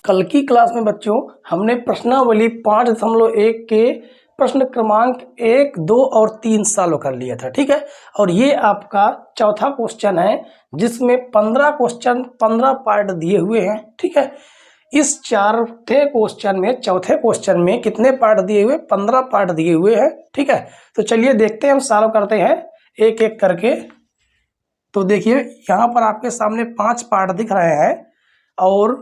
कल की क्लास में बच्चों हमने प्रश्नावली 5.1 के प्रश्न क्रमांक 1, 2 और 3 सॉल्व कर लिया था। ठीक है, और ये आपका चौथा क्वेश्चन है जिसमें 15 क्वेश्चन 15 पार्ट दिए हुए हैं। ठीक है, इस चौथे क्वेश्चन में कितने पार्ट दिए हुए? 15 पार्ट दिए हुए हैं। ठीक है, तो चलिए देखते हैं, हम सॉल्व करते हैं एक एक करके। तो देखिए यहाँ पर आपके सामने 5 पार्ट दिख रहे हैं और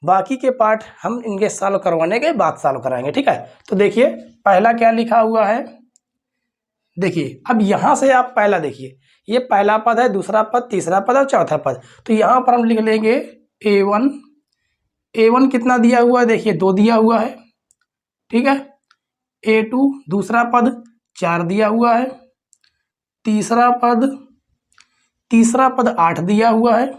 बाकी के पार्ट हम इनके सॉल्व करवाने के बाद सॉल्व कराएंगे। ठीक है, तो देखिए पहला क्या लिखा हुआ है। देखिए अब यहाँ से आप पहला देखिए, ये पहला पद है, दूसरा पद, तीसरा पद और चौथा पद। तो यहाँ पर हम लिख लेंगे A1 कितना दिया हुआ है? देखिए 2 दिया हुआ है। ठीक है, A2 दूसरा पद 4 दिया हुआ है। तीसरा पद 8 दिया हुआ है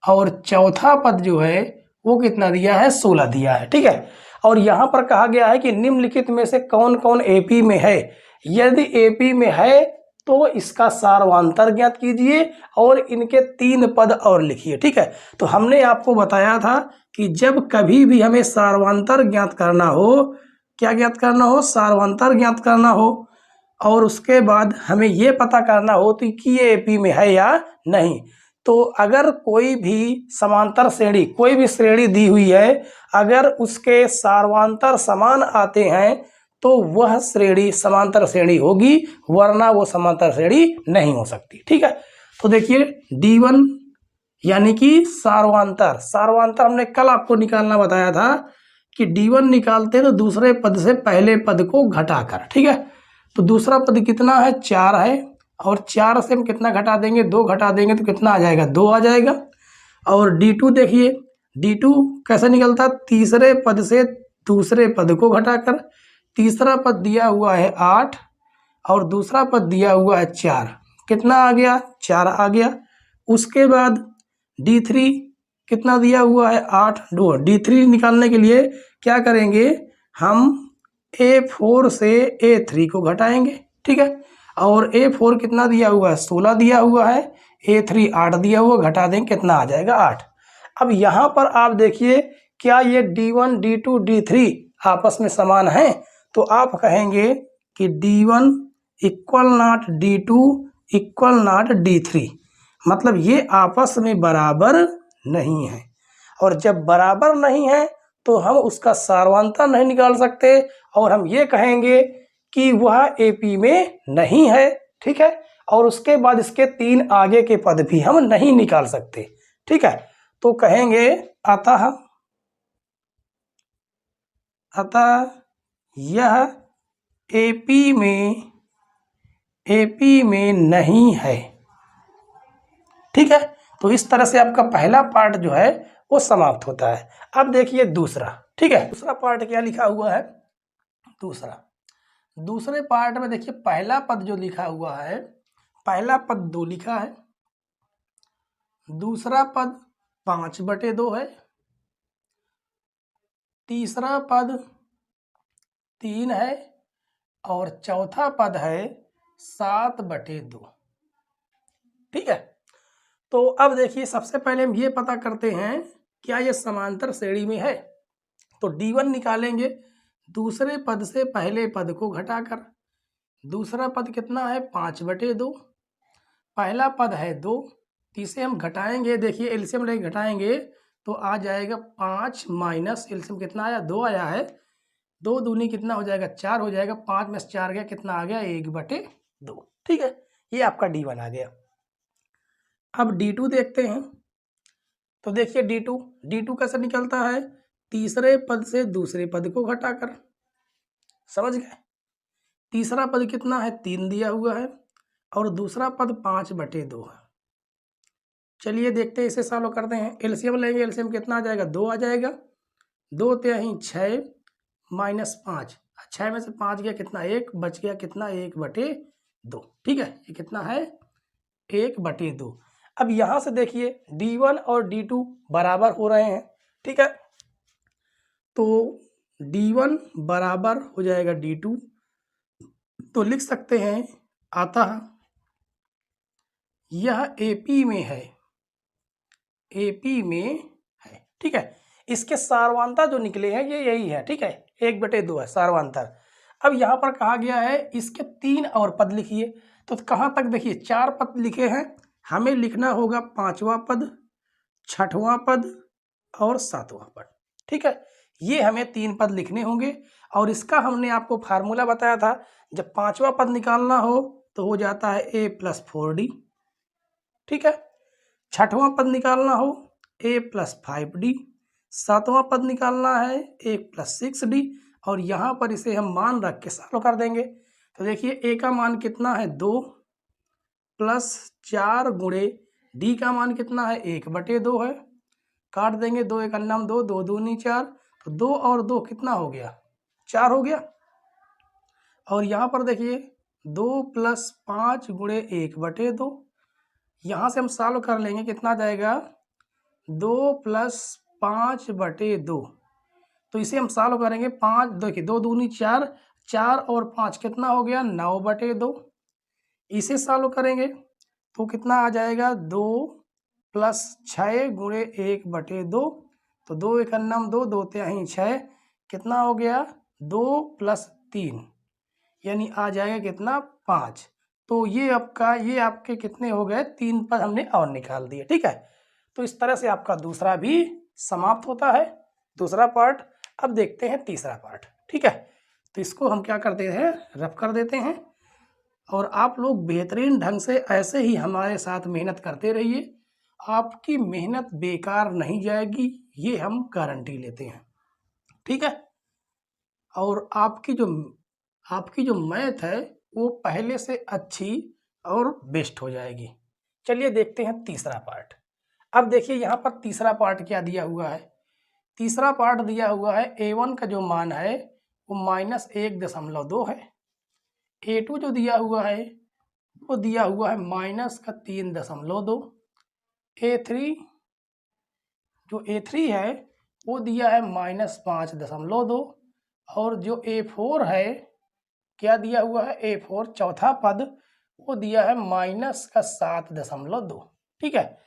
और चौथा पद जो है वो कितना दिया है? 16 दिया है। ठीक है, और यहाँ पर कहा गया है कि निम्नलिखित में से कौन कौन एपी में है। यदि एपी में है तो इसका सार्वधातुक ज्ञात कीजिए और इनके 3 पद और लिखिए। ठीक है, तो हमने आपको बताया था कि जब कभी भी हमें सार्वधातुक ज्ञात करना हो, क्या ज्ञात करना हो? सार्वधातुक ज्ञात करना हो, और उसके बाद हमें ये पता करना हो तो कि ये एपी में है या नहीं। तो अगर कोई भी समांतर श्रेणी, कोई भी श्रेणी दी हुई है, अगर उसके सार्वधातुक समान आते हैं तो वह श्रेणी समांतर श्रेणी होगी, वरना वो समांतर श्रेणी नहीं हो सकती। ठीक है, तो देखिए D1 यानी कि सार्वधातुक हमने कल आपको निकालना बताया था कि D1 निकालते तो दूसरे पद से पहले पद को घटाकर। ठीक है, तो दूसरा पद कितना है? 4 है, और 4 से हम कितना घटा देंगे? 2 घटा देंगे तो कितना आ जाएगा? 2 आ जाएगा। और D2 देखिए, D2 कैसे निकलता? तीसरे पद से दूसरे पद को घटाकर। तीसरा पद दिया हुआ है 8 और दूसरा पद दिया हुआ है 4, कितना आ गया? 4 आ गया। उसके बाद D3 कितना दिया हुआ है? 8। D3 निकालने के लिए क्या करेंगे? हम A4 से A3 को घटाएंगे। ठीक है, और A4 कितना दिया हुआ है? 16 दिया हुआ है। A3 8 दिया हुआ, घटा देंगे, कितना आ जाएगा? 8। अब यहाँ पर आप देखिए, क्या ये D1, D2, D3 आपस में समान हैं? तो आप कहेंगे कि D1 equal not D2 equal not D3, मतलब ये आपस में बराबर नहीं है। और जब बराबर नहीं है तो हम उसका सार्वधातुक नहीं निकाल सकते और हम ये कहेंगे कि वह एपी में नहीं है। ठीक है, और उसके बाद इसके 3 आगे के पद भी हम नहीं निकाल सकते। ठीक है, तो कहेंगे अतः यह एपी में नहीं है। ठीक है, तो इस तरह से आपका पहला पार्ट जो है वो समाप्त होता है। अब देखिए दूसरा। ठीक है, दूसरा पार्ट क्या लिखा हुआ है? दूसरे पार्ट में देखिए पहला पद जो लिखा हुआ है, पहला पद 2 लिखा है, दूसरा पद 5/2 है, तीसरा पद 3 है और चौथा पद है 7/2। ठीक है, तो अब देखिए सबसे पहले हम ये पता करते हैं क्या ये समांतर श्रेणी में है। तो D1 निकालेंगे दूसरे पद से पहले पद को घटाकर। दूसरा पद कितना है? 5/2। पहला पद है 2, इसे हम घटाएंगे। देखिए एलसीएम लेके घटाएंगे तो आ जाएगा 5 माइनस एलसीएम कितना आया? 2 आया है। 2 दूनी कितना हो जाएगा? 4 हो जाएगा। 5 में से 4 गया, कितना आ गया? 1/2। ठीक है, ये आपका D1 आ गया। अब D2 देखते हैं। तो देखिए D2 कैसे निकलता है? तीसरे पद से दूसरे पद को घटाकर। समझ गए? तीसरा पद कितना है? 3 दिया हुआ है और दूसरा पद 5/2 है। चलिए देखते हैं, इसे सॉल्व करते हैं। एलसीएम लेंगे, एलसीएम कितना आ जाएगा? 2 आ जाएगा। 2 3 6 माइनस 5, 6 में से 5 गया, कितना? 1 बच गया, कितना? 1/2। ठीक है, ये कितना है? 1/2। अब यहाँ से देखिए D1 और D2 बराबर हो रहे हैं। ठीक है, तो D1 बराबर हो जाएगा D2, तो लिख सकते हैं अतः यह एपी में है। ठीक है, इसके सारवांतर जो निकले हैं ये यही है, ठीक है, 1/2 है सारवांतर। अब यहाँ पर कहा गया है इसके 3 और पद लिखिए, तो कहाँ तक देखिए 4 पद लिखे हैं, हमें लिखना होगा 5वां पद, 6वां पद और 7वां पद, ठीक है। ये हमें 3 पद लिखने होंगे और इसका हमने आपको फार्मूला बताया था, जब 5वां पद निकालना हो तो हो जाता है a+4d, ठीक है। 6वां पद निकालना हो a+5d, 7वां पद निकालना है a+6d और यहाँ पर इसे हम मान रख के सॉल्व कर देंगे। तो देखिए a का मान कितना है 2 प्लस 4 गुणे d का मान कितना है 1/2 है, काट देंगे 2 1 2, 2 दूनी 4, तो 2 और 2 कितना हो गया 4 हो गया। और यहाँ पर देखिए 2 + 5 गुणे 1/2, यहाँ से हम सॉल्व कर लेंगे, कितना जाएगा 2 + 5/2, तो इसे हम सॉल्व करेंगे 5, देखिए 2 दूनी 4, 4 और 5 कितना हो गया 9/2, इसे सॉल्व करेंगे तो कितना आ जाएगा 2 + 6 गुणे 1/2, तो 2 1 2, 2 3 6, कितना हो गया 2 + 3, यानी आ जाएगा कितना 5। तो ये आपके कितने हो गए 3 पद हमने और निकाल दिए, ठीक है। तो इस तरह से आपका दूसरा भी समाप्त होता है, दूसरा पार्ट। अब देखते हैं तीसरा पार्ट, ठीक है। तो इसको हम क्या करते हैं रफ कर देते हैं और आप लोग बेहतरीन ढंग से ऐसे ही हमारे साथ मेहनत करते रहिए, आपकी मेहनत बेकार नहीं जाएगी, ये हम गारंटी लेते हैं, ठीक है। और आपकी जो मैथ है वो पहले से अच्छी और बेस्ट हो जाएगी। चलिए देखते हैं तीसरा पार्ट। अब देखिए यहाँ पर तीसरा पार्ट क्या दिया हुआ है, तीसरा पार्ट दिया हुआ है a1 का जो मान है वो -1.2 है, a2 जो दिया हुआ है वो दिया हुआ है -3.2, a3 है वो दिया है -5.2 और जो a4 है क्या दिया हुआ है a4 चौथा पद वो दिया है -7.2, ठीक है।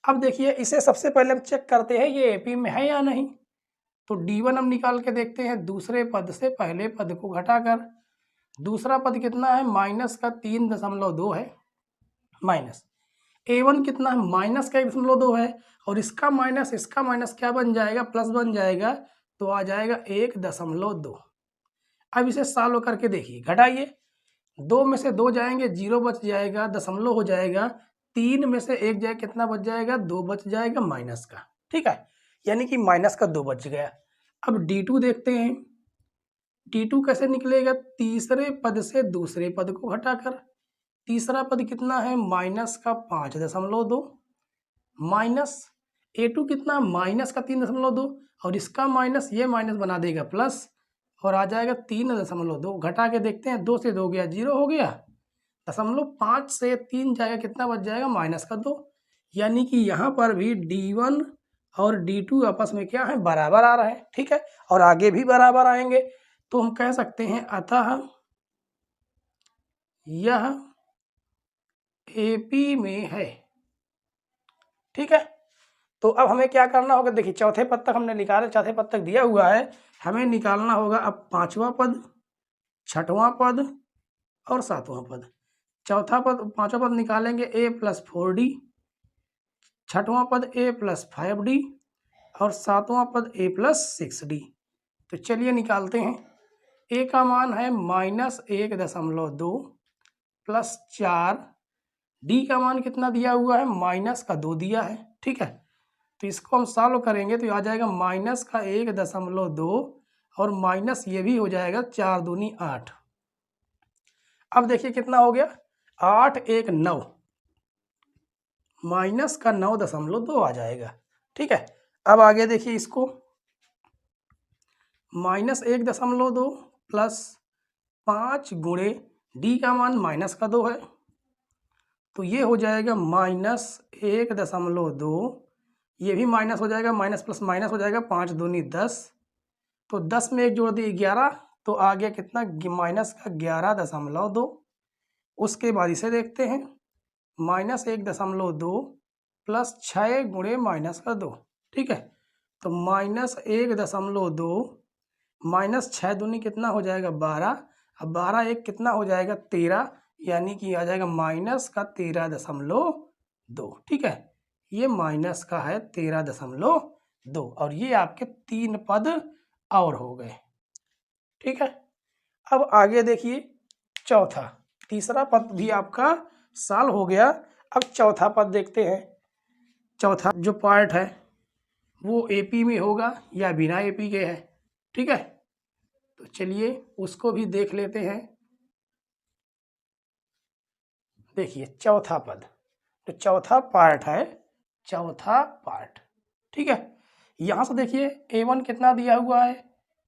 अब देखिए इसे सबसे पहले हम चेक करते हैं ये एपी में है या नहीं, तो D1 हम निकाल के देखते हैं दूसरे पद से पहले पद को घटाकर। दूसरा पद कितना है -3.2 है, माइनस a1 कितना है -1.2 है और इसका माइनस क्या बन जाएगा प्लस बन जाएगा, तो आ जाएगा 1.2। अब इसे सॉल्व करके देखिए, घटाइए, 2 में से 2 जाएंगे 0 बच जाएगा, दशमलव हो जाएगा, 3 में से 1 जाए कितना बच जाएगा 2 बच जाएगा माइनस का, ठीक है, यानी कि -2 बच गया। अब D2 देखते हैं, D2 कैसे निकलेगा, तीसरे पद से दूसरे पद को घटाकर। तीसरा पद कितना है -5.2 माइनस a2 कितना -3.2 और इसका माइनस ये माइनस बना देगा प्लस और आ जाएगा 3.2, घटा के देखते हैं 2 से 2 गया 0 हो गया, 5 से 3 जाएगा कितना बच जाएगा -2, यानी कि यहाँ पर भी D1 और D2 आपस में क्या है बराबर आ रहे हैं, ठीक है, और आगे भी बराबर आएंगे। तो हम कह सकते हैं अतः यह एपी में है, ठीक है। तो अब हमें क्या करना होगा, देखिए चौथे पद तक हमने निकाला, चौथे पद तक दिया हुआ है, हमें निकालना होगा अब 5वां पद, 6वां पद और 7वां पद। चौथा पद 5वां पद निकालेंगे a+4d, 6वां पद a+5d और 7वां पद a+6d। तो चलिए निकालते हैं, a का मान है -1.2 प्लस 4, d का मान कितना दिया हुआ है -2 दिया है, ठीक है। तो इसको हम सॉल्व करेंगे तो आ जाएगा -1.2 और माइनस ये भी हो जाएगा 4 दूनी 8। अब देखिए कितना हो गया 8 1 9, माइनस का 9.2 आ जाएगा, ठीक है। अब आगे देखिए इसको -1.2 प्लस 5 गुणे डी का मान -2 है, तो ये हो जाएगा -1.2, ये भी माइनस हो जाएगा, माइनस प्लस माइनस हो जाएगा, 5 दूनी 10, तो 10 में 1 जोड़ दिए 11, तो आ गया कितना -11.2। उसके बाद इसे देखते हैं -1.2 प्लस 6 गुणे -2, ठीक है। तो -1.2 माइनस 6 दूनी कितना हो जाएगा 12। अब 12 एक कितना हो जाएगा 13, यानी कि आ जाएगा -13.2। ठीक है, ये माइनस का है 13.2 और ये आपके 3 पद और हो गए। ठीक है, अब आगे देखिए चौथा, तीसरा पद भी आपका सॉल्व हो गया। अब चौथा पद देखते हैं। चौथा जो पार्ट है वो एपी में होगा या बिना एपी के है। ठीक है, तो चलिए उसको भी देख लेते हैं। देखिए चौथा पद, तो चौथा पार्ट है, चौथा पार्ट। ठीक है, यहाँ से देखिए A1 कितना दिया हुआ है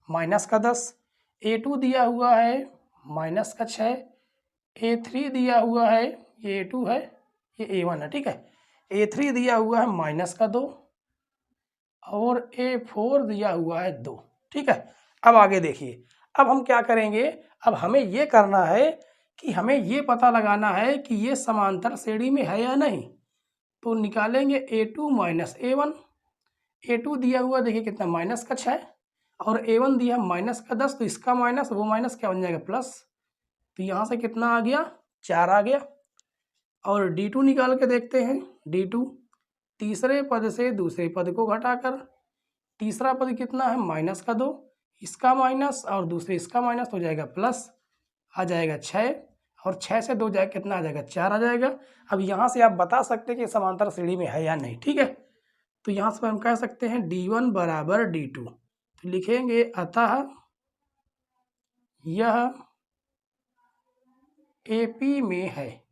-10, A2 दिया हुआ है -6, A3 दिया हुआ है, ये A2 है, ये A1 है। ठीक है, A3 दिया हुआ है -2 और A4 दिया हुआ है 2। ठीक है, अब आगे देखिए, अब हम क्या करेंगे, अब हमें ये करना है कि हमें ये पता लगाना है कि ये समांतर श्रेणी में है या नहीं। तो निकालेंगे A2 - A1। A2 दिया हुआ देखिए कितना -6 और A1 दिया -10, तो इसका माइनस वो माइनस क्या बन जाएगा प्लस। तो यहाँ से कितना आ गया 4 आ गया। और D2 निकाल के देखते हैं। D2 तीसरे पद से दूसरे पद को घटाकर, तीसरा पद कितना है -2, इसका माइनस और दूसरे इसका माइनस हो जाएगा प्लस, आ जाएगा 6 और 6 से 2 जाए कितना आ जाएगा 4 आ जाएगा। अब यहाँ से आप बता सकते हैं कि समांतर श्रेणी में है या नहीं। ठीक है, तो यहाँ से हम कह सकते हैं D1 बराबर D2, तो लिखेंगे अतः यह AP में है,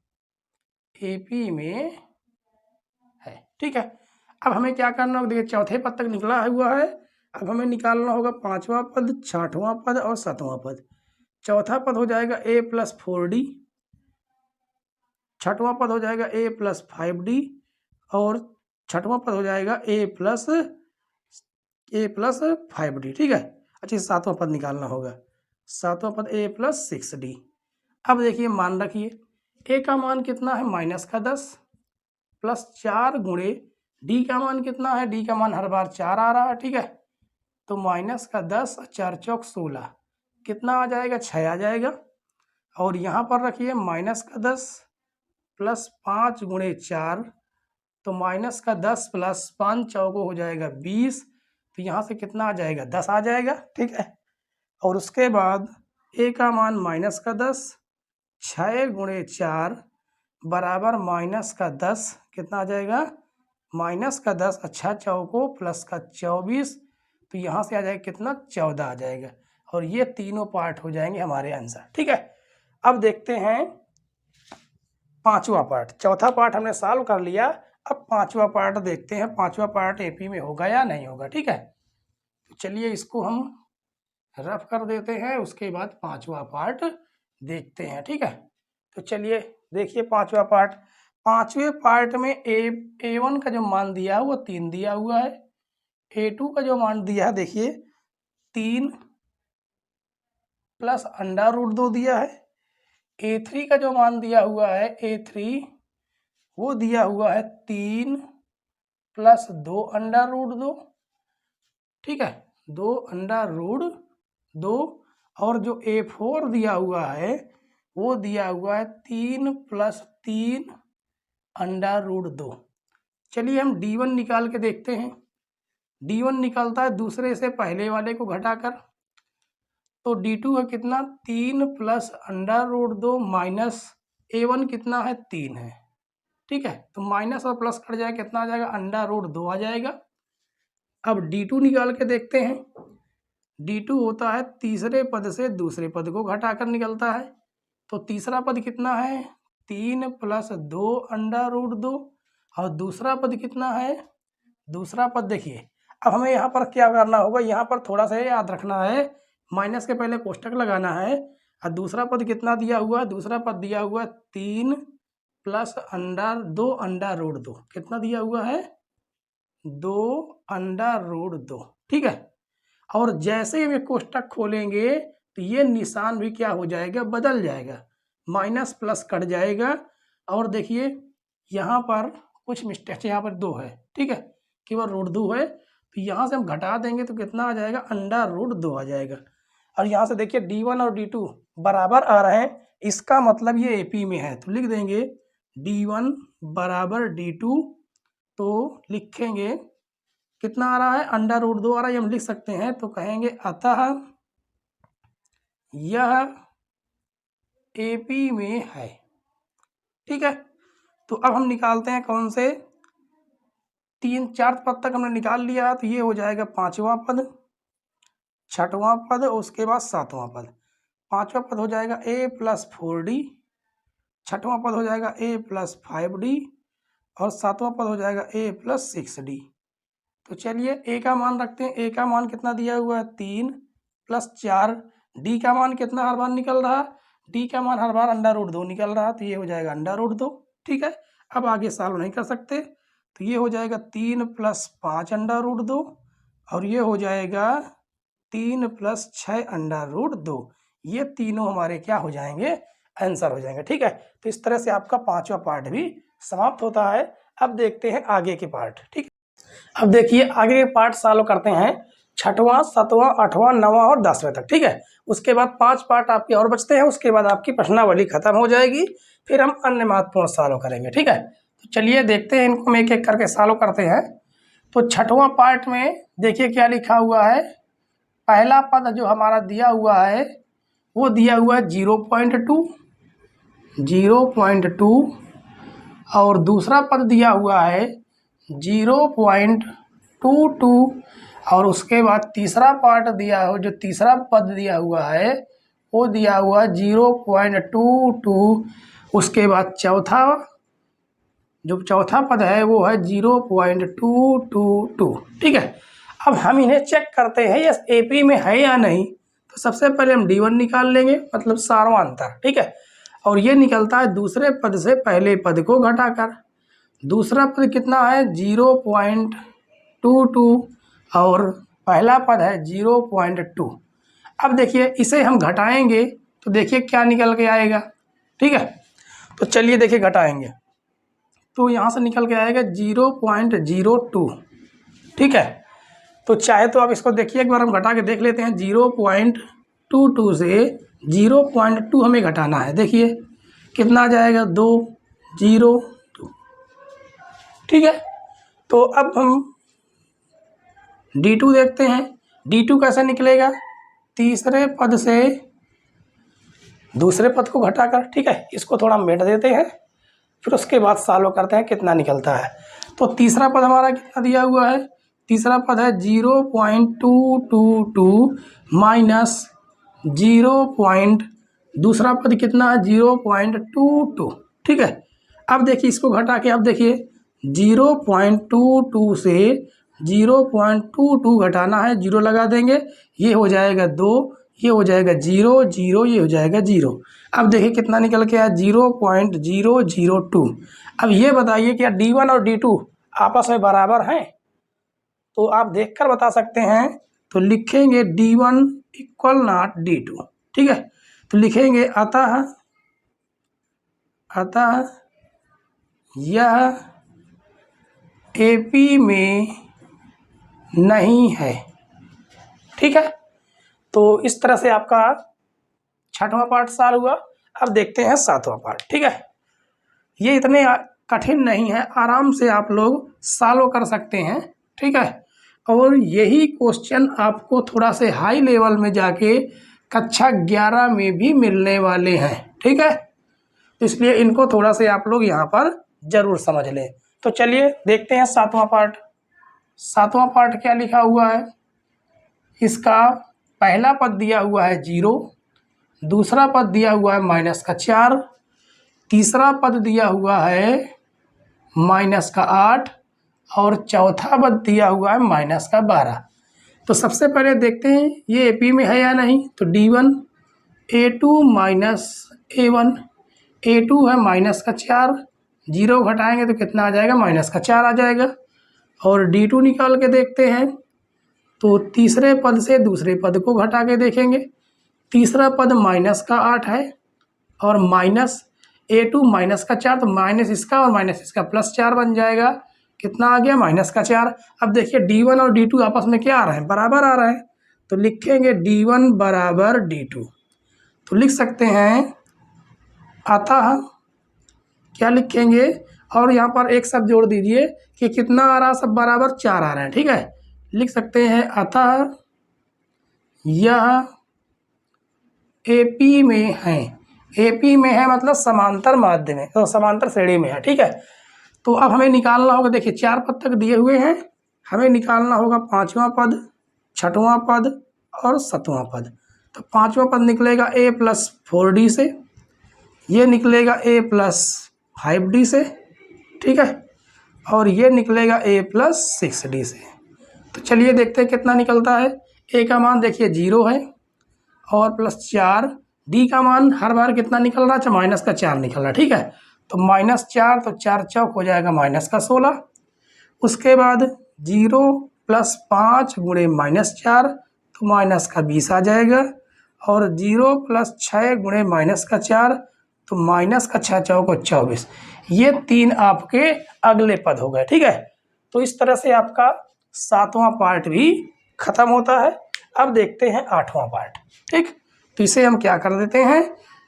AP में है। ठीक है, अब हमें क्या करना होगा, देखिए चौथे पद तक निकला हुआ है। अब हमें निकालना होगा पांचवा पद, छठवां पद और सातवां पद। चौथा पद हो जाएगा A + 4D, छठवां पद हो जाएगा A + 5D और छठवां पद हो जाएगा A + 5D। ठीक है, अच्छा सातवां पद निकालना होगा, सातवां पद A + 6D। अब देखिए मान रखिए A का मान कितना है -10 प्लस 4 गुणे D का मान कितना है, D का मान हर बार 4 आ रहा है। ठीक है, तो -10 और 4 चौक 16 कितना आ जाएगा 6 आ जाएगा। और यहाँ पर रखिए -10 प्लस 5 गुणे 4, तो -10 प्लस 5 चौको हो जाएगा 20, तो यहाँ से कितना आ जाएगा 10 आ जाएगा। ठीक है, और उसके बाद A का मान -10, 6 गुणे 4 बराबर -10 कितना आ जाएगा -10, अच्छा चौको प्लस का 24, तो यहाँ से आ जाएगा कितना 14 आ जाएगा। और ये तीनों पार्ट हो जाएंगे हमारे आंसर। ठीक है, अब देखते हैं पांचवा पार्ट। चौथा पार्ट हमने सॉल्व कर लिया, अब पांचवा पार्ट देखते हैं, पांचवा पार्ट एपी में होगा या नहीं होगा। ठीक है, तो चलिए इसको हम रफ कर देते हैं, उसके बाद पांचवा पार्ट देखते हैं। ठीक है, तो चलिए देखिए पांचवा पार्ट। पांचवे पार्ट में A1 का जो मान दिया है वो 3 दिया हुआ है, A2 का जो मान दिया है देखिए 3 प्लस √2 दिया है, A3 का जो मान दिया हुआ है A3 वो दिया हुआ है 3 प्लस 2 √2। ठीक है, 2 √2 और जो A4 दिया हुआ है वो दिया हुआ है 3 प्लस 3 √2। चलिए हम D1 निकाल के देखते हैं। D1 निकलता है दूसरे से पहले वाले को घटाकर, तो D2 है कितना 3 प्लस √2 माइनस A1 कितना है 3 है। ठीक है, तो माइनस और प्लस कट जाएगा कितना आ जाएगा √2 आ जाएगा। अब D2 निकाल के देखते हैं। D2 होता है तीसरे पद से दूसरे पद को घटाकर निकलता है, तो तीसरा पद कितना है 3 प्लस 2 √2 और दूसरा पद कितना है, दूसरा पद देखिए अब हमें यहाँ पर क्या करना होगा, यहाँ पर थोड़ा सा याद रखना है, माइनस के पहले कोष्टक लगाना है। और दूसरा पद कितना दिया हुआ है, दूसरा पद दिया हुआ है 3 प्लस 2 √2 कितना दिया हुआ है 2 √2। ठीक है, और जैसे ही हम कोष्टक खोलेंगे तो ये निशान भी क्या हो जाएगा बदल जाएगा, माइनस प्लस कट जाएगा। और देखिए यहाँ पर कुछ मिस्टेक, यहाँ पर 2 है। ठीक है, केवल √2 है, तो यहाँ से हम घटा देंगे तो कितना आ जाएगा, √2 आ जाएगा। और यहाँ से देखिए D1 और D2 बराबर आ रहे हैं, इसका मतलब ये AP में है, तो लिख देंगे D1 बराबर D2। तो लिखेंगे कितना आ रहा है, √2 आ रहा है, ये हम लिख सकते हैं। तो कहेंगे अतः यह AP में है। ठीक है, तो अब हम निकालते हैं कौन से, 4 पद तक हमने निकाल लिया। तो ये हो जाएगा 5वां पद, 6वां पद, उसके बाद 7वां पद। 5वां पद हो जाएगा a + 4d, 6वां पद हो जाएगा a + 5d, और 7वां पद हो जाएगा a + 6d। तो चलिए a का मान रखते हैं। a का मान कितना दिया हुआ है, 3 + 4। d का मान कितना हर बार निकल रहा, d का मान हर बार √2 निकल रहा, तो ये हो जाएगा √2। ठीक है, अब आगे सॉल्व नहीं कर सकते, तो ये हो जाएगा 3 + 5 √2, और ये हो जाएगा 3 + 6 √2। ये तीनों हमारे क्या हो जाएंगे, आंसर हो जाएंगे। ठीक है, तो इस तरह से आपका 5वां पार्ट भी समाप्त होता है। अब देखते हैं आगे के पार्ट। ठीक है, अब देखिए आगे के पार्ट सॉल्व करते हैं 6वां, 7वां, 8वां, 9वां और 10वें तक। ठीक है, उसके बाद 5 पार्ट आपके और बचते हैं, उसके बाद आपकी प्रश्नावली खत्म हो जाएगी, फिर हम अन्य महत्वपूर्ण सॉल्व करेंगे। ठीक है, तो चलिए देखते हैं इनको, हम एक एक करके सॉल्व करते हैं। तो 6वां पार्ट में देखिए क्या लिखा हुआ है। पहला पद जो हमारा दिया हुआ है वो दिया हुआ है 0.2, और दूसरा पद दिया हुआ है 0.22, और उसके बाद तीसरा पार्ट दिया हो, जो तीसरा पद दिया हुआ है वो दिया हुआ 0.22। उसके बाद चौथा पद है वो है 0.222। ठीक है, अब हम इन्हें चेक करते हैं ये AP में है या नहीं। तो सबसे पहले हम D1 निकाल लेंगे, मतलब सारवां अंतर। ठीक है, और ये निकलता है दूसरे पद से पहले पद को घटाकर। दूसरा पद कितना है, 0.22, और पहला पद है 0.2। अब देखिए इसे हम घटाएंगे तो देखिए क्या निकल के आएगा। ठीक है, तो चलिए देखिए घटाएंगे तो यहाँ से निकल के आएगा 0.02। ठीक है, तो चाहे तो आप इसको देखिए, एक बार हम घटा के देख लेते हैं। 0.22 से 0.2 हमें घटाना है, देखिए कितना आ जाएगा, 202। ठीक है, तो अब हम D2 देखते हैं। D2 कैसे निकलेगा, तीसरे पद से दूसरे पद को घटाकर। ठीक है, इसको थोड़ा मिटा देते हैं, फिर उसके बाद सॉल्व करते हैं कितना निकलता है। तो तीसरा पद हमारा कितना दिया हुआ है, तीसरा पद है 0.222 माइनस 0. दूसरा पद कितना है, 0.22। ठीक है, अब देखिए इसको घटा के, अब देखिए 0.22 से 0.22 घटाना है, 0 लगा देंगे, ये हो जाएगा 2, ये हो जाएगा 0, 0, ये हो जाएगा 0। अब देखिए कितना निकल के आया, 0.002। अब ये बताइए क्या D1 और D2 आपस में बराबर हैं? तो आप देखकर बता सकते हैं। तो लिखेंगे D1 = D2। ठीक है, तो लिखेंगे अतः यह AP में नहीं है। ठीक है, तो इस तरह से आपका 6वां पार्ट सॉल्व हुआ। अब देखते हैं 7वां पार्ट। ठीक है, ये इतने कठिन नहीं है, आराम से आप लोग सॉल्व कर सकते हैं। ठीक है, और यही क्वेश्चन आपको थोड़ा से हाई लेवल में जाके कक्षा 11 में भी मिलने वाले हैं। ठीक है, इसलिए इनको थोड़ा से आप लोग यहाँ पर जरूर समझ लें। तो चलिए देखते हैं 7वां पार्ट। 7वां पार्ट क्या लिखा हुआ है, इसका पहला पद दिया हुआ है 0, दूसरा पद दिया हुआ है -4, तीसरा पद दिया हुआ है -8, और चौथा पद दिया हुआ है -12। तो सबसे पहले देखते हैं ये AP में है या नहीं। तो D1 A2 - A1, A2 है -4, 0 घटाएंगे तो कितना आ जाएगा, -4 आ जाएगा। और D2 निकाल के देखते हैं, तो तीसरे पद से दूसरे पद को घटा के देखेंगे। तीसरा पद -8 है, और A2 -4, तो माइनस इसका और माइनस इसका +4 बन जाएगा। कितना आ गया -4। अब देखिए D1 और D2 आपस में क्या आ रहे हैं, बराबर आ रहे हैं, तो लिखेंगे D1 बराबर D2। तो लिख सकते हैं अतः क्या लिखेंगे, और यहाँ पर एक शब्द जोड़ दीजिए कि कितना आ रहा, सब बराबर 4 आ रहे हैं, ठीक है। लिख सकते हैं अतः यह AP में है। AP में है मतलब समांतर माध्य में, तो समांतर श्रेणी में है, ठीक है। तो अब हमें निकालना होगा, देखिए 4 पद तक दिए हुए हैं, हमें निकालना होगा 5वां पद, 6वां पद और 7वां पद। तो 5वां पद निकलेगा A + 4D से, ये निकलेगा A + 5D से, ठीक है, और ये निकलेगा A + 6D से। तो चलिए देखते हैं कितना निकलता है। A का मान देखिए 0 है और +4, D का मान हर बार कितना निकल रहा है, -4 निकल रहा है, ठीक है। तो -4, तो 4 चौक हो जाएगा -16। उसके बाद 0 + 5 गुणे -4, तो -20 आ जाएगा, और 0 + 6 गुणे -4, तो -6 चौक 24। ये 3 आपके अगले पद हो गए, ठीक है। तो इस तरह से आपका 7वां पार्ट भी खत्म होता है। अब देखते हैं 8वां पार्ट, ठीक। तो इसे हम क्या कर देते हैं,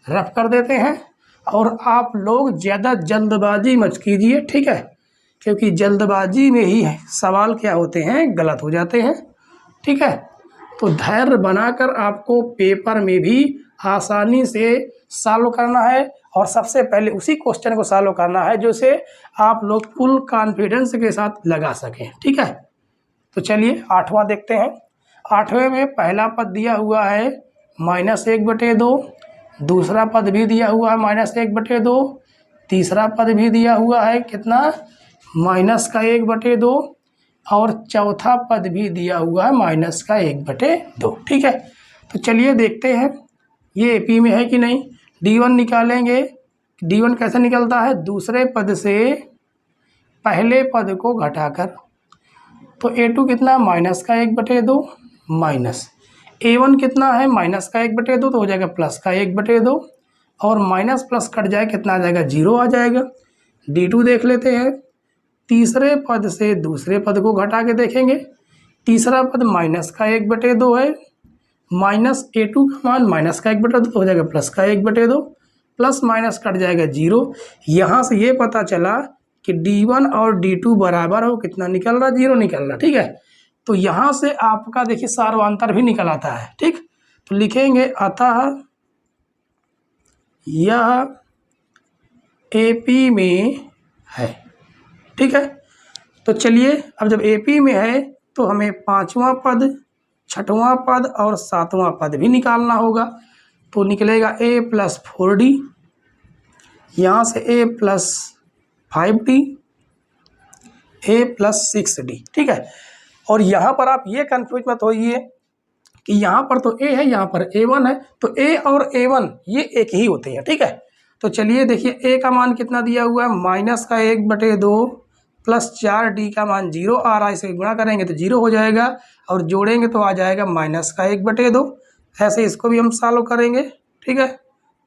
रफ कर देते हैं, और आप लोग ज़्यादा जल्दबाजी मत कीजिए, ठीक है, क्योंकि जल्दबाजी में ही सवाल क्या होते हैं, गलत हो जाते हैं, ठीक है। तो धैर्य बनाकर आपको पेपर में भी आसानी से सॉल्व करना है, और सबसे पहले उसी क्वेश्चन को सॉल्व करना है जो से आप लोग फुल कॉन्फिडेंस के साथ लगा सकें, ठीक है। तो चलिए 8वां देखते हैं। 8वें में पहला पद दिया हुआ है -1/2, दूसरा पद भी दिया हुआ है -1/2, तीसरा पद भी दिया हुआ है कितना, -1/2, और चौथा पद भी दिया हुआ है -1/2, ठीक है। तो चलिए देखते हैं ये AP में है कि नहीं। D1 निकालेंगे। D1 कैसे निकलता है, दूसरे पद से पहले पद को घटाकर। तो A2 कितना, -1/2 माइनस A1 कितना है, -1/2, तो हो जाएगा +1/2, और माइनस प्लस कट जाए कितना आ जाएगा, 0 आ जाएगा। D2 देख लेते हैं। तीसरे पद से दूसरे पद को घटा के देखेंगे। तीसरा पद -1/2 है, माइनस A2 का मान -1/2, तो हो जाएगा +1/2, प्लस माइनस कट जाएगा 0। यहाँ से ये पता चला कि D1 और D2 बराबर हो, कितना निकल रहा, 0 निकल रहा, ठीक है। तो यहाँ से आपका देखिए सार्वंतर भी निकल आता है, ठीक। तो लिखेंगे अतः यह AP में है, ठीक है। तो चलिए अब जब AP में है तो हमें 5वां पद, 6वां पद और 7वां पद भी निकालना होगा। तो निकलेगा A + 4D, यहाँ से A + 5D, A + 6D, ठीक है। और यहाँ पर आप ये कंफ्यूज मत होइए कि यहाँ पर तो A है, यहाँ पर A1 है, तो A और A1 ये एक ही होते हैं, ठीक है। तो चलिए देखिए A का मान कितना दिया हुआ है, -1/2, +4D का मान 0 आ रहा है, इसे गुणा करेंगे तो 0 हो जाएगा, और जोड़ेंगे तो आ जाएगा -1/2। ऐसे इसको भी हम सॉल्व करेंगे, ठीक है।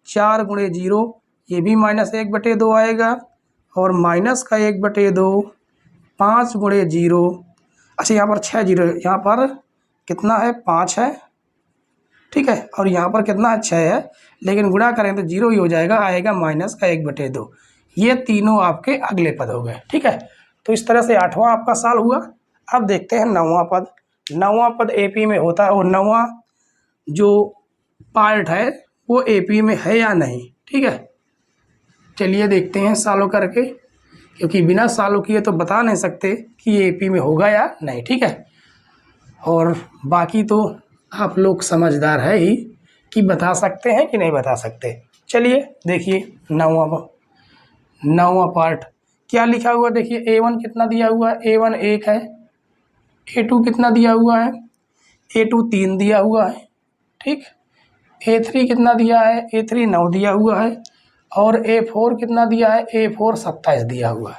4 × 0 ये भी -1/2 आएगा, और -1/2, 5 × 0, अच्छा यहाँ पर 6 0, यहाँ पर कितना है, 5 है, ठीक है, और यहाँ पर कितना है, 6 है, लेकिन गुणा करें तो 0 ही हो जाएगा, आएगा -1/2। ये तीनों आपके अगले पद हो गए, ठीक है। तो इस तरह से 8वां आपका सॉल्व हुआ। अब देखते हैं 9वां पद। 9वां पद AP में होता है, और 9वां जो पार्ट है वो AP में है या नहीं, ठीक है। चलिए देखते हैं सॉल्व करके, क्योंकि बिना सॉल्व किए तो बता नहीं सकते कि ये AP में होगा या नहीं, ठीक है। और बाकी तो आप लोग समझदार है ही कि बता सकते हैं कि नहीं बता सकते। चलिए देखिए 9वां पार्ट क्या लिखा हुआ, देखिए A1 कितना दिया हुआ है, A1 1 है, A2 कितना दिया हुआ है, A2 3 दिया हुआ है, ठीक। A3 कितना दिया है, A3 9 दिया हुआ है, और A4 कितना दिया है, A4 27 दिया हुआ है।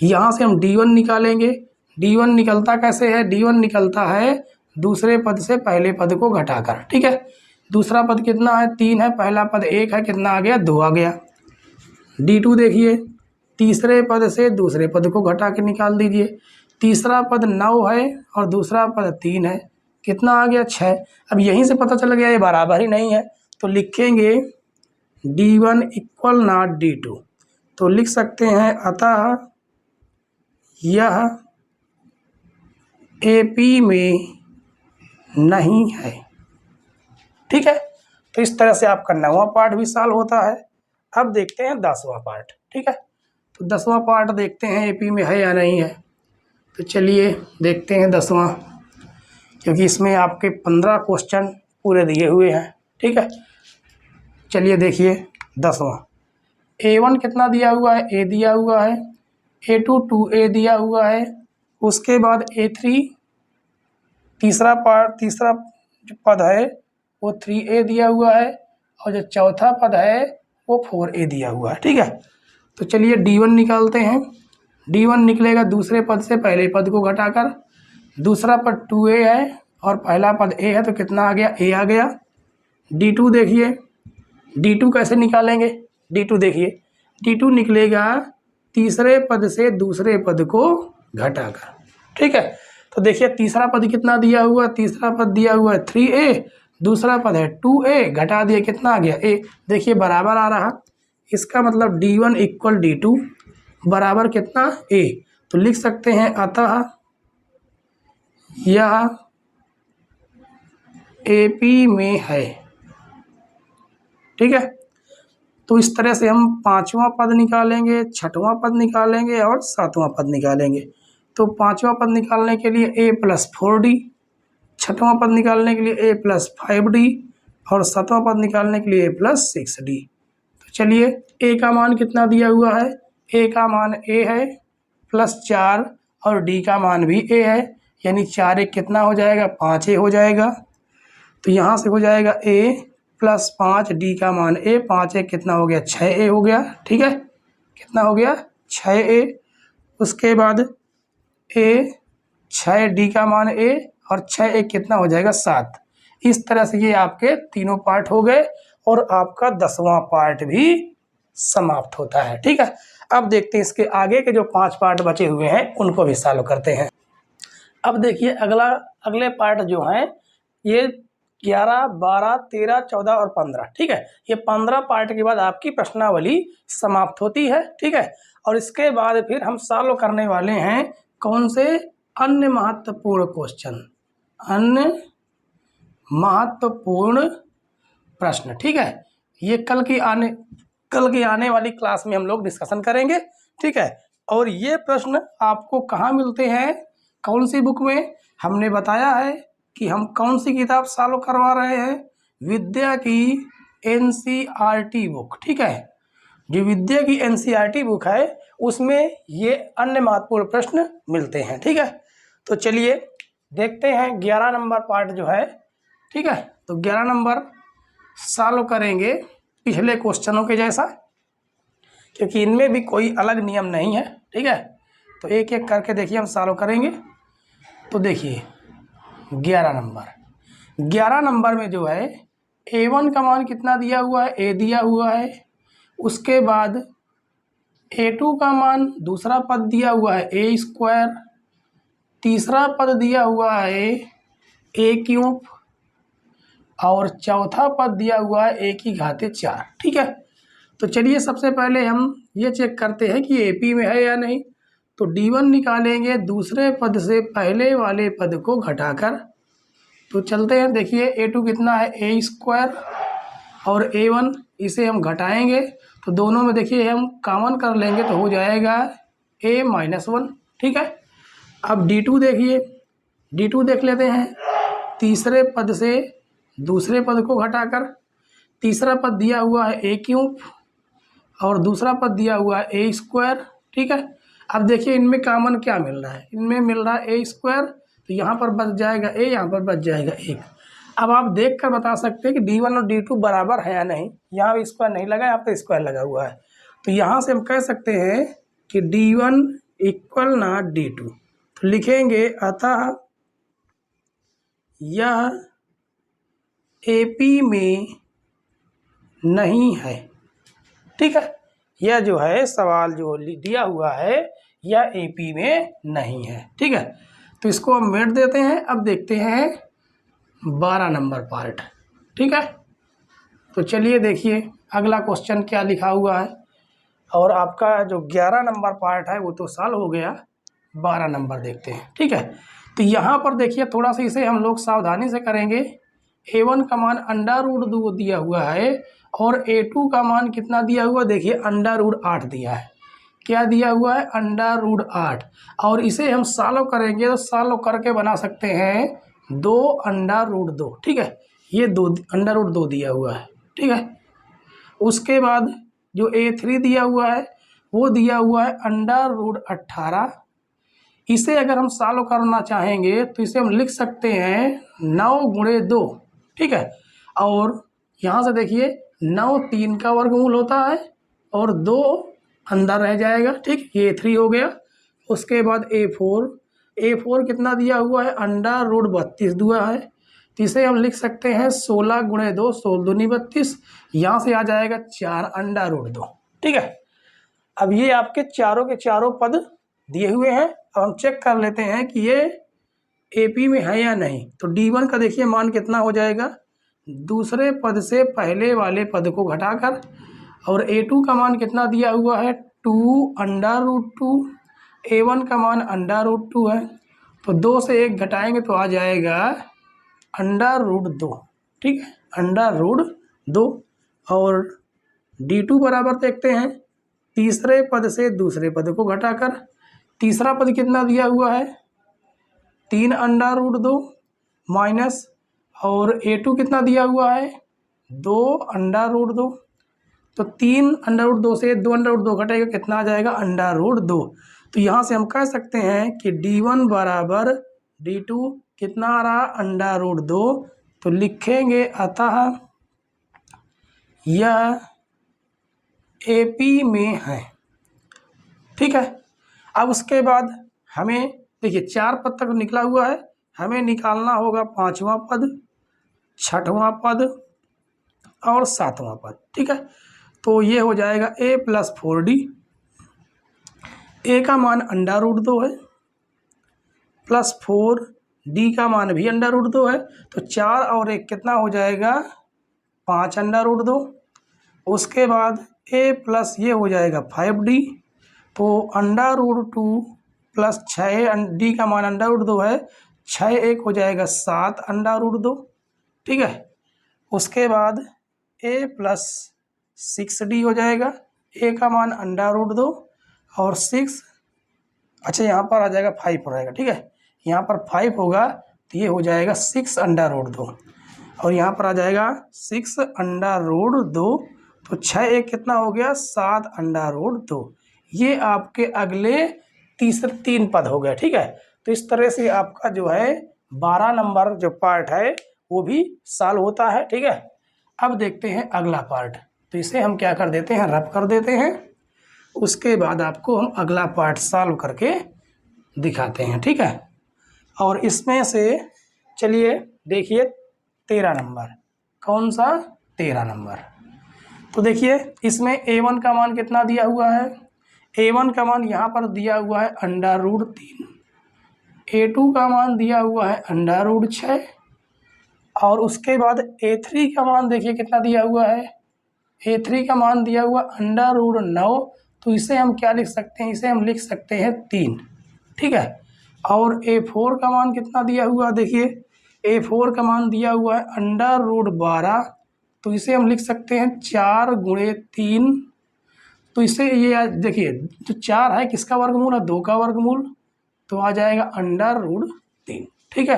यहाँ से हम D1 निकालेंगे। D1 निकलता कैसे है, D1 निकलता है दूसरे पद से पहले पद को घटाकर, ठीक है। दूसरा पद कितना है, 3 है, पहला पद 1 है, कितना आ गया, 2 आ गया। D2 देखिए तीसरे पद से दूसरे पद को घटा के निकाल दीजिए। तीसरा पद 9 है और दूसरा पद 3 है, कितना आ गया 6। अब यहीं से पता चल गया ये बराबर ही नहीं है, तो लिखेंगे D1 इक्वल नॉट D2। तो लिख सकते हैं अतः यह AP में नहीं है। ठीक है, तो इस तरह से आपका 9वां पार्ट भी सॉल्व होता है। अब देखते हैं 10वां पार्ट। ठीक है, तो 10वां पार्ट देखते हैं AP में है या नहीं है। तो चलिए देखते हैं 10वां, क्योंकि इसमें आपके 15 क्वेश्चन पूरे दिए हुए हैं। ठीक है, चलिए देखिए 10वां। A1 कितना दिया हुआ है, A दिया हुआ है, A2 2A दिया हुआ है, उसके बाद A3 तीसरा जो पद है वो 3A दिया हुआ है, और जो चौथा पद है वो 4A दिया हुआ है। ठीक है, तो चलिए D1 निकालते हैं। D1 निकलेगा दूसरे पद से पहले पद को घटाकर। दूसरा पद 2A है और पहला पद A है, तो कितना आ गया, A आ गया। D2 देखिए, D2 कैसे निकालेंगे, D2 देखिए, D2 निकलेगा तीसरे पद से दूसरे पद को घटाकर। ठीक है, तो देखिए तीसरा पद कितना दिया हुआ, तीसरा पद दिया हुआ है 3A, दूसरा पद है 2A, घटा दिया कितना आ गया A। देखिए बराबर आ रहा, इसका मतलब D1 इक्वल D2 बराबर कितना A। तो लिख सकते हैं अतः यह AP में है। ठीक है, तो इस तरह से हम 5वां पद निकालेंगे, 6वां पद निकालेंगे और 7वां पद निकालेंगे। तो 5वां पद निकालने के लिए A + 4D, 6वां पद निकालने के लिए A + 5D और 7वां पद निकालने के लिए A + 6D। तो चलिए A का मान कितना दिया हुआ है, A का मान A है +4 और D का मान भी A है, यानी 4 1 कितना हो जाएगा, 5A हो जाएगा। तो यहाँ से हो जाएगा A + 5, D का मान A, 5 1 कितना हो गया, 6A हो गया। ठीक है, कितना हो गया, 6A। उसके बाद A 6, D का मान A और 6 1 कितना हो जाएगा, 7। इस तरह से ये आपके तीनों पार्ट हो गए और आपका 10वां पार्ट भी समाप्त होता है। ठीक है, अब देखते हैं इसके आगे के जो 5 पार्ट बचे हुए हैं उनको भी सॉल्व करते हैं। अब देखिए अगले पार्ट जो हैं ये 11, 12, 13, 14 और 15। ठीक है, ये 15 पार्ट के बाद आपकी प्रश्नावली समाप्त होती है। ठीक है, और इसके बाद फिर हम सॉल्व करने वाले हैं कौन से, अन्य महत्वपूर्ण क्वेश्चन, अन्य महत्वपूर्ण प्रश्न। ठीक है, ये कल की आने वाली क्लास में हम लोग डिस्कशन करेंगे। ठीक है, और ये प्रश्न आपको कहाँ मिलते हैं, कौन सी बुक में, हमने बताया है कि हम कौन सी किताब सॉल्व करवा रहे हैं, विद्या की NCERT बुक। ठीक है, जो विद्या की NCERT बुक है उसमें ये अन्य महत्वपूर्ण प्रश्न मिलते हैं। ठीक है, तो चलिए देखते हैं 11 नंबर पार्ट जो है। ठीक है, तो 11 नंबर सॉल्व करेंगे पिछले क्वेश्चनों के जैसा, क्योंकि इनमें भी कोई अलग नियम नहीं है। ठीक है, तो एक एक करके देखिए हम सॉल्व करेंगे। तो देखिए 11 नंबर में जो है A1 का मान कितना दिया हुआ है, A दिया हुआ है। उसके बाद A2 का मान दूसरा पद दिया हुआ है A², तीसरा पद दिया हुआ है A³ और चौथा पद दिया हुआ है A⁴। ठीक है, तो चलिए सबसे पहले हम ये चेक करते हैं कि AP में है या नहीं। तो D1 निकालेंगे दूसरे पद से पहले वाले पद को घटाकर। तो चलते हैं, देखिए A2 कितना है, A² और A1, इसे हम घटाएंगे तो दोनों में देखिए हम कॉमन कर लेंगे तो हो जाएगा A-1। ठीक है, अब D2 देखिए, D2 देख लेते हैं, तीसरे पद से दूसरे पद को घटाकर। तीसरा पद दिया हुआ है A³ और दूसरा पद दिया हुआ है A²। ठीक है, अब देखिए इनमें कॉमन क्या मिल रहा है, इनमें मिल रहा है A², तो यहाँ पर बच जाएगा A, यहाँ पर बच जाएगा 1। अब आप देख कर बता सकते हैं कि D1 और D2 बराबर है या नहीं। यहाँ भी स्क्वायर नहीं लगा, यहाँ पर स्क्वायर लगा हुआ है, तो यहाँ से हम कह सकते हैं कि D1 इक्वल नॉट D2। तो लिखेंगे अतः यह AP में नहीं है। ठीक है, यह जो है सवाल जो दिया हुआ है यह एपी में नहीं है। ठीक है, तो इसको हम मिट देते हैं। अब देखते हैं 12 नंबर पार्ट। ठीक है, तो चलिए देखिए अगला क्वेश्चन क्या लिखा हुआ है। और आपका जो 11 नंबर पार्ट है वो तो सॉल्व हो गया, 12 नंबर देखते हैं। ठीक है, तो यहाँ पर देखिए थोड़ा सा इसे हम लोग सावधानी से करेंगे। A1 का मान √2 दिया हुआ है और A2 का मान कितना दिया हुआ, देखिए √8 दिया है। क्या दिया हुआ है, √8। और इसे हम सॉल्व करेंगे तो सॉल्व करके बना सकते हैं 2√2। ठीक है, ये 2 √2 दिया हुआ है। ठीक है, उसके बाद जो A3 दिया हुआ है वो दिया हुआ है √18। इसे अगर हम सॉल्व करना चाहेंगे तो इसे हम लिख सकते हैं 9×2। ठीक है, और यहाँ से देखिए 9 3 का वर्गमूल होता है और 2 अंदर रह जाएगा। ठीक, ये 3 हो गया। उसके बाद A4 कितना दिया हुआ है, √32 दिया है, तो इसे हम लिख सकते हैं 16×2 16 दूनी 32। यहाँ से आ जाएगा 4 √2। ठीक है, अब ये आपके चारों के चारों पद दिए हुए हैं। अब हम चेक कर लेते हैं कि ये एपी में है या नहीं। तो D1 का देखिए मान कितना हो जाएगा, दूसरे पद से पहले वाले पद को घटाकर। और A2 का मान कितना दिया हुआ है, 2 √2। A1 का मान √2 है, तो 2 से 1 घटाएंगे तो आ जाएगा √2। ठीक है, √2। और D2 बराबर देखते हैं तीसरे पद से दूसरे पद को घटाकर। तीसरा पद कितना दिया हुआ है, 3 √2 माइनस, और A2 कितना दिया हुआ है, 2 √2। तो 3 √2 से 2 √2 घटेगा, कितना आ जाएगा, √2। तो यहाँ से हम कह सकते हैं कि D1 बराबर D2 कितना आ रहा, √2। तो लिखेंगे अतः यह एपी में है। ठीक है, अब उसके बाद हमें देखिए 4 पद तक निकला हुआ है, हमें निकालना होगा 5वां पद, 6वां पद और 7वां पद। ठीक है, तो ये हो जाएगा A + 4D। A का मान √2 है प्लस 4D का मान भी √2 है, तो 4 और 1 कितना हो जाएगा, 5 √2। उसके बाद A प्लस ये हो जाएगा 5D, तो √2 प्लस 6D का मान √2 है, 6 1 हो जाएगा 7 √2। ठीक है, उसके बाद A प्लस 6D हो जाएगा, A का मान √2 और 6, अच्छा यहाँ पर आ जाएगा 5 हो जाएगा। ठीक है, यहाँ पर 5 होगा तो ये हो जाएगा 6 √2 और यहाँ पर आ जाएगा 6 √2। तो 6 1 कितना हो गया, 7 √2। ये आपके अगले तीसरे 3 पद हो गए। ठीक है, तो इस तरह से आपका जो है 12 नंबर जो पार्ट है वो भी सॉल्व होता है। ठीक है, अब देखते हैं अगला पार्ट। तो इसे हम क्या कर देते हैं, रफ कर देते हैं। उसके बाद आपको हम अगला पार्ट सॉल्व करके दिखाते हैं। ठीक है, और इसमें से चलिए देखिए 13 नंबर, कौन सा, 13 नंबर। तो देखिए इसमें A1 का मान कितना दिया हुआ है, A1 का मान यहाँ पर दिया हुआ है √3। A2 का मान दिया हुआ है √6 और उसके बाद A3 का मान देखिए कितना दिया हुआ है, A3 का मान दिया हुआ √9। तो इसे हम क्या लिख सकते हैं, इसे हम लिख सकते हैं 3। ठीक है, और A4 का मान कितना दिया हुआ, देखिए A4 का मान दिया हुआ है √12। तो इसे हम लिख सकते हैं 4×3। तो इसे ये देखिए जो 4 है किसका वर्गमूल है, 2 का वर्गमूल, तो आ जाएगा √3। ठीक है,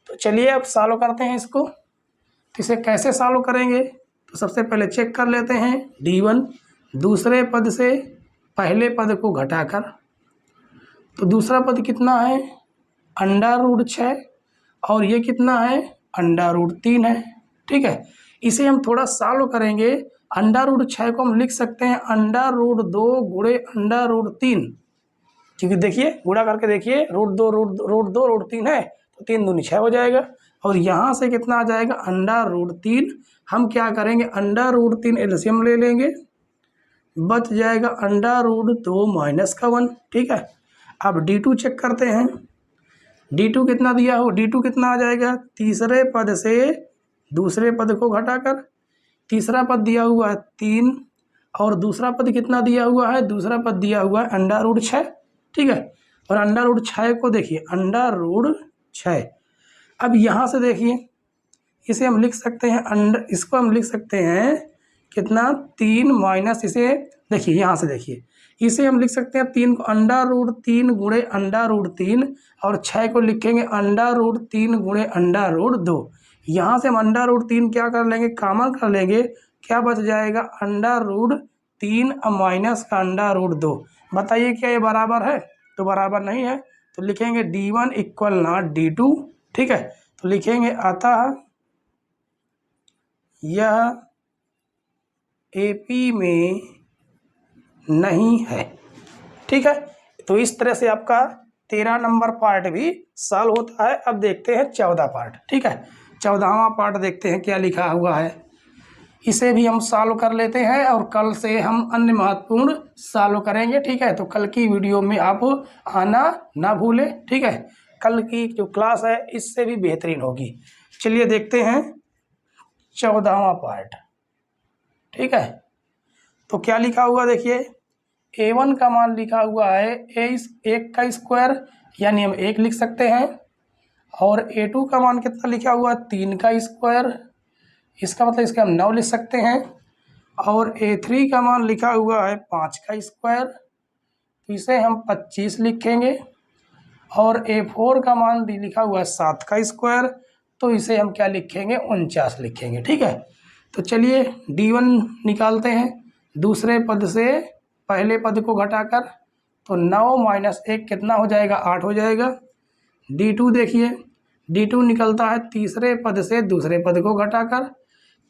तो चलिए अब सॉल्व करते हैं इसको। तो इसे कैसे सॉल्व करेंगे, तो सबसे पहले चेक कर लेते हैं D1 दूसरे पद से पहले पद को घटाकर। तो दूसरा पद कितना है, √6 और ये कितना है, √3 है। ठीक है, इसे हम थोड़ा सॉल्व करेंगे। √6 को हम लिख सकते हैं √2 × √3, क्योंकि देखिए गुणा करके देखिए √2 है तो 3 दूनी 6 हो जाएगा। और यहाँ से कितना आ जाएगा, √3। हम क्या करेंगे, √3 एलसीएम ले लेंगे बच जाएगा √2 माइनस का 1। ठीक है, अब D2 चेक करते हैं। D2 कितना दिया हो, D2 कितना आ जाएगा, तीसरे पद से दूसरे पद को घटाकर। तीसरा पद दिया हुआ है 3 और दूसरा पद कितना दिया हुआ है, दूसरा पद दिया हुआ है √6। ठीक है, और √6 को देखिए, √6। अब यहाँ से देखिए, इसे हम लिख सकते हैं इसको हम लिख सकते हैं कितना, 3 माइनस, इसे देखिए यहाँ से देखिए, इसे हम लिख सकते हैं 3 को √3 गुणे √3 और 6 को लिखेंगे √3 गुणे √2। यहाँ से हम √3 क्या कर लेंगे, कॉमन कर लेंगे, क्या बच जाएगा, √3 माइनस का √2। बताइए क्या ये बराबर है, तो बराबर नहीं है, तो लिखेंगे D1 इक्वल नॉट D2। ठीक है, तो लिखेंगे अतः यह AP में नहीं है। ठीक है, तो इस तरह से आपका 13 नंबर पार्ट भी सॉल्व होता है। अब देखते हैं 14 पार्ट। ठीक है, 14वां पार्ट देखते हैं क्या लिखा हुआ है, इसे भी हम सॉल्व कर लेते हैं और कल से हम अन्य महत्वपूर्ण सॉल्व करेंगे। ठीक है, तो कल की वीडियो में आप आना ना भूलें। ठीक है, कल की जो क्लास है इससे भी बेहतरीन होगी। चलिए देखते हैं 14वां पार्ट। ठीक है, तो क्या लिखा हुआ देखिए, A1 का मान लिखा हुआ है 1 का स्क्वायर, यानी हम 1 लिख सकते हैं, और A2 का मान कितना लिखा हुआ है, 3 का स्क्वायर, इसका मतलब इसका हम 9 लिख सकते हैं, और A3 का मान लिखा हुआ है 5 का स्क्वायर, तो इसे हम 25 लिखेंगे, और A4 का मान लिखा हुआ है 7 का स्क्वायर, तो इसे हम क्या लिखेंगे, 49 लिखेंगे। ठीक है, तो चलिए D1 निकालते हैं, दूसरे पद से पहले पद को घटाकर, तो 9 माइनस 1 कितना हो जाएगा, 8 हो जाएगा। D2 देखिए, D2 निकलता है तीसरे पद से दूसरे पद को घटाकर।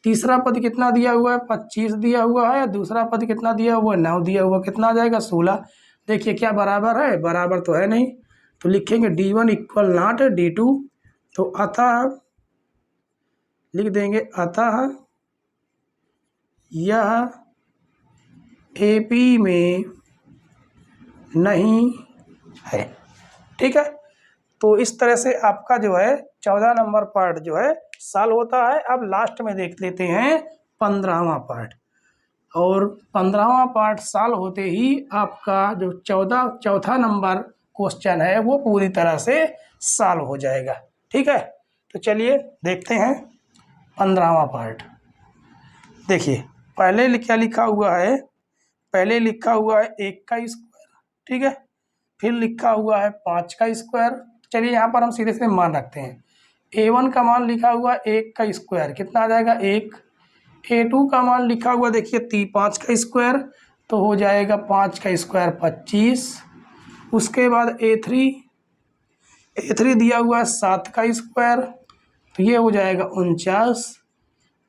तीसरा पद कितना दिया हुआ है, 25 दिया हुआ है, दूसरा पद कितना दिया हुआ है, 9 दिया हुआ, कितना आ जाएगा, 16। देखिए क्या बराबर है, बराबर तो है नहीं, तो लिखेंगे D1 इक्वल नॉट D2। तो अतः लिख देंगे, अतः यह AP में नहीं है। ठीक है, तो इस तरह से आपका जो है 14 नंबर पार्ट जो है सॉल्व होता है। अब लास्ट में देख लेते हैं 15वां पार्ट, और 15वां पार्ट सॉल्व होते ही आपका जो चौथा नंबर क्वेश्चन है वो पूरी तरह से सॉल्व हो जाएगा। ठीक है, तो चलिए देखते हैं 15वां पार्ट। देखिए पहले क्या लिखा हुआ है, पहले लिखा हुआ है 1 का स्क्वायर। ठीक है, फिर लिखा हुआ है 5 का स्क्वायर। चलिए यहाँ पर हम सीधे से मान रखते हैं। A1 का मान लिखा हुआ है 1 का स्क्वायर, कितना आ जाएगा, 1। A2 का मान लिखा हुआ देखिए 5 का स्क्वायर, तो हो जाएगा 5 का स्क्वायर 25। उसके बाद A3 दिया हुआ है 7 का स्क्वायर, तो ये हो जाएगा 49।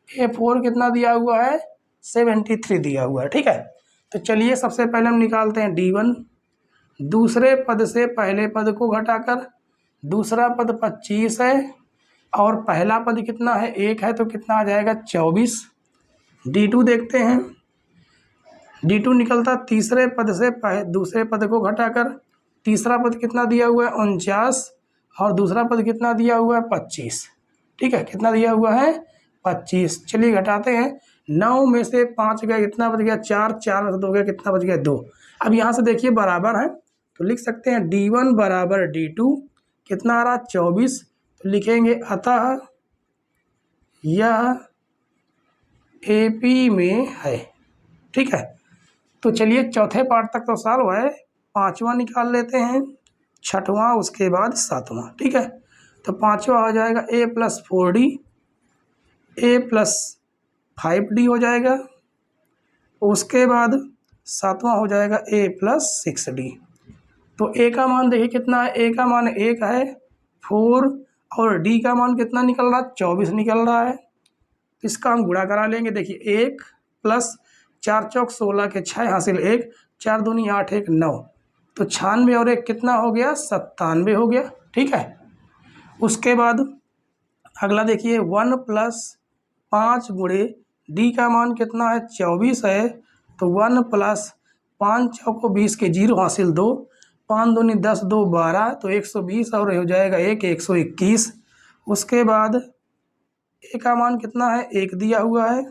A4 कितना दिया हुआ है, 73 दिया हुआ है। ठीक है, तो चलिए सबसे पहले हम निकालते हैं D1। दूसरे पद से पहले पद को घटाकर, दूसरा पद 25 है और पहला पद कितना है, 1 है, तो कितना आ जाएगा, 24। D2 देखते हैं, D2 निकलता तीसरे पद से दूसरे पद को घटाकर, तीसरा पद कितना दिया हुआ है, 49, और दूसरा पद कितना दिया हुआ है, 25। ठीक है, कितना दिया हुआ है, 25। चलिए घटाते हैं, 9 में से 5 गया, कितना बच गया, 4, 4 में से 2 गया, कितना बच गया, 2। अब यहाँ से देखिए बराबर है, तो लिख सकते हैं D1 बराबर D2, कितना आ रहा, 24। तो लिखेंगे अतः यह AP में है। ठीक है, तो चलिए चौथे पार्ट तक तो सॉल्व है, 5वां निकाल लेते हैं, 6वां, उसके बाद 7वां। ठीक है, तो 5वां हो जाएगा A + 4D, A + 5D हो जाएगा। उसके बाद 7वां हो जाएगा A + 6D। तो A का मान देखिए कितना है, A का मान 1 है, 4, और D का मान कितना निकल रहा है, 24 निकल रहा है। तो इसका हम गुणा करा लेंगे। देखिए 1 + 4 चौक 16 के 6 हासिल 1, 4 दूनी 8, 1 9, तो 96 और 1 कितना हो गया, 97 हो गया। ठीक है, उसके बाद अगला देखिए 1 + 5 गुणे D का मान कितना है, 24 है, तो 1 प्लस 5 चौको 20 के 0 हासिल 2, 5 दूनी 10 2 12, तो 120 और हो जाएगा 121। उसके बाद ए का मान कितना है 1 दिया हुआ है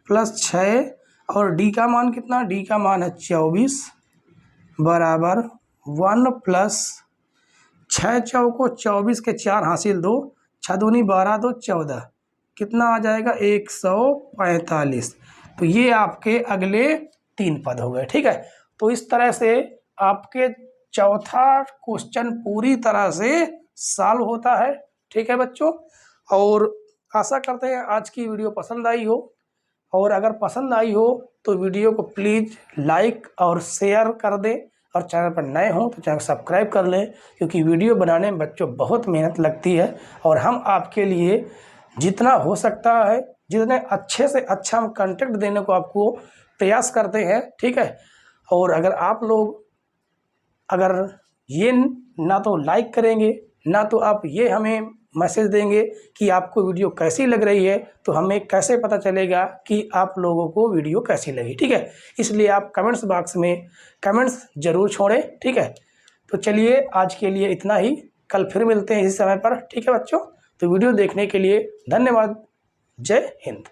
प्लस 6, और डी का मान कितना, डी का मान है 24 बराबर 1 प्लस 6 चौको 24 के 4 हासिल 2, 6 दूनी 12 2 14, कितना आ जाएगा 145। तो ये आपके अगले 3 पद हो गए। ठीक है, तो इस तरह से आपके चौथा क्वेश्चन पूरी तरह से सॉल्व होता है। ठीक है बच्चों, और आशा करते हैं आज की वीडियो पसंद आई हो, और अगर पसंद आई हो तो वीडियो को प्लीज़ लाइक और शेयर कर दें, और चैनल पर नए हों तो चैनल सब्सक्राइब कर लें, क्योंकि वीडियो बनाने में बच्चों बहुत मेहनत लगती है, और हम आपके लिए जितना हो सकता है, जितने अच्छे से अच्छा हम कंटेंट देने को आपको प्रयास करते हैं। ठीक है, और अगर आप लोग अगर ये ना तो लाइक करेंगे, ना तो आप ये हमें मैसेज देंगे कि आपको वीडियो कैसी लग रही है, तो हमें कैसे पता चलेगा कि आप लोगों को वीडियो कैसी लगी। ठीक है, इसलिए आप कमेंट्स बॉक्स में कमेंट्स ज़रूर छोड़ें। ठीक है, तो चलिए आज के लिए इतना ही, कल फिर मिलते हैं इसी समय पर। ठीक है बच्चों, तो वीडियो देखने के लिए धन्यवाद। जय हिंद।